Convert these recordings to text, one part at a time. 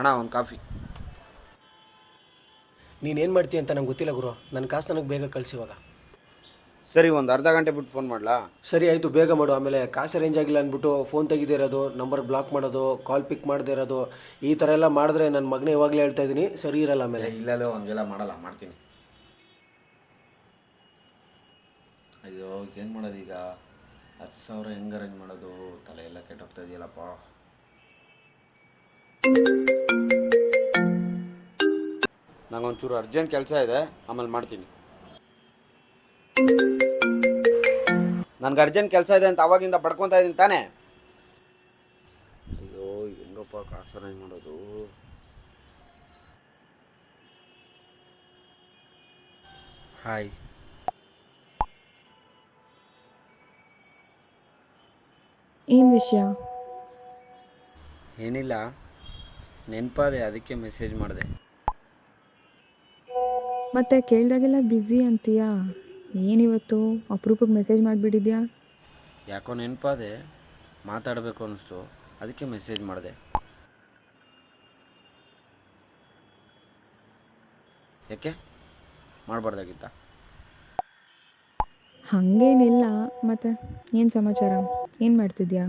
ಅಣ್ಣ ಒಂದು ಕಾಫಿ. ನೀನೇನು ಮಾಡ್ತೀಯ ಅಂತ ನಂಗೆ ಗೊತ್ತಿಲ್ಲ ಗುರು. ನನ್ನ ಕಾಸು ನನಗೆ ಬೇಗ ಕಳಿಸಿವಾಗ. ಸರಿ, ಒಂದು ಅರ್ಧ ಗಂಟೆ ಬಿಟ್ಟು ಫೋನ್ ಮಾಡಲಾ? ಸರಿ ಆಯಿತು, ಬೇಗ ಮಾಡು. ಆಮೇಲೆ ಕಾಸು ಅರೇಂಜ್ ಆಗಿಲ್ಲ ಅಂದ್ಬಿಟ್ಟು ಫೋನ್ ತೆಗಿದೇ ಇರೋದು, ನಂಬರ್ ಬ್ಲಾಕ್ ಮಾಡೋದು, ಕಾಲ್ ಪಿಕ್ ಮಾಡದೇ ಇರೋದು, ಈ ಥರ ಎಲ್ಲ ಮಾಡಿದ್ರೆ ನನ್ನ ಮಗನೇ ಇವಾಗಲೇ ಹೇಳ್ತಾ ಇದ್ದೀನಿ, ಸರಿ ಇರಲ್ಲ ಆಮೇಲೆ. ಇಲ್ಲಲ್ಲೋ ಹಂಗೆಲ್ಲ ಮಾಡಲ್ಲ, ಮಾಡ್ತೀನಿ. ಅಯ್ಯೋ ಏನು ಮಾಡೋದೀಗ? 10,000 ಹೆಂಗೆ ಅರೇಂಜ್ ಮಾಡೋದು? ತಲೆ ಎಲ್ಲ ಕೆಟ್ಟೋಗ್ತಾ ಇದೆಯಲ್ಲಪ್ಪ. ನಂಗೊಂಚೂರು ಅರ್ಜೆಂಟ್ ಕೆಲಸ ಇದೆ, ಆಮೇಲೆ ಮಾಡ್ತೀನಿ. ನನಗೆ ಅರ್ಜೆಂಟ್ ಕೆಲಸ ಇದೆ ಅಂತ ಅವಾಗಿಂದ ಪಡ್ಕೊತಾ ಇದ್ದೀನಿ ತಾನೇ. ಅಯ್ಯೋ ಹೆಂಗಪ್ಪ ಕಾಸು ಅರೇಂಜ್ ಮಾಡೋದು? ಹಾಯ್. ಏನು ವಿಷಯ? ಏನಿಲ್ಲ, ನೆನಪಾದೆ, ಅದಕ್ಕೆ ಮೆಸೇಜ್ ಮಾಡಿದೆ. ಮತ್ತೆ ಕೇಳಿದಾಗೆಲ್ಲ ಬ್ಯುಸಿ ಅಂತೀಯಾ? ಏನಿವತ್ತು ಅಪರೂಪಕ್ಕೆ ಮೆಸೇಜ್ ಮಾಡಿಬಿಟ್ಟಿದ್ಯಾ? ಯಾಕೋ ನೆನಪಾದೆ, ಮಾತಾಡಬೇಕು ಅನ್ನಿಸ್ತು, ಅದಕ್ಕೆ ಮೆಸೇಜ್ ಮಾಡಿದೆ. ಯಾಕೆ ಮಾಡಬಾರ್ದಾಗಿತ್ತ? ಹಾಗೇನಿಲ್ಲ. ಮತ್ತೆ ಏನು ಸಮಾಚಾರ? ಏನು ಮಾಡ್ತಿದ್ಯಾ?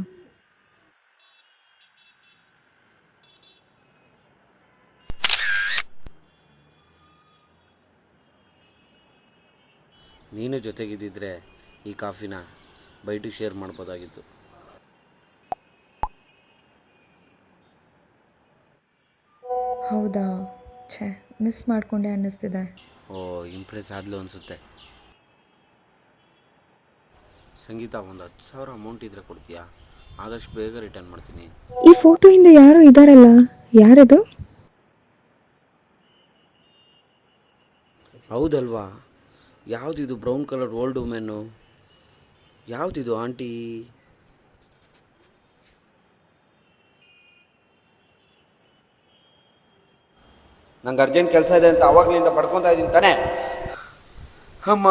ನೀನು ಜೊತೆಗಿದ್ದಿದ್ರೆ ಈ ಕಾಫಿನ ಬೈಟು ಶೇರ್ ಮಾಡ್ಬೋದಾಗಿತ್ತು. ಹೌದಾ? ಛೇ, ಮಿಸ್ ಮಾಡಿಕೊಂಡೆ ಅನ್ನಿಸ್ತಿದೆ. ಓ, ಇಂಪ್ರೆಸ್ ಆದ್ಲು ಅನಿಸುತ್ತೆ. ಸಂಗೀತ, ಒಂದು 10,000 ಅಮೌಂಟ್ ಇದ್ರೆ ಕೊಡ್ತೀಯಾ? ಆದಷ್ಟು ಬೇಗ ರಿಟರ್ನ್ ಮಾಡ್ತೀನಿ. ಈ ಫೋಟೋಯಿಂದ ಯಾರು ಇದ್ದಾರಲ್ಲ, ಯಾರದು? ಹೌದಲ್ವಾ? ಯಾವುದಿದು ಬ್ರೌನ್ ಕಲರ್ ಓಲ್ಡ್ ವುಮೆನ್ನು? ಯಾವುದಿದು ಆಂಟಿ? ನಂಗೆ ಅರ್ಜೆಂಟ್ ಕೆಲಸ ಇದೆ ಅಂತ ಅವಾಗಲಿಂದ ಪಡ್ಕೊತಾ ಇದ್ದೀನಿ ತಾನೇ. ಅಮ್ಮ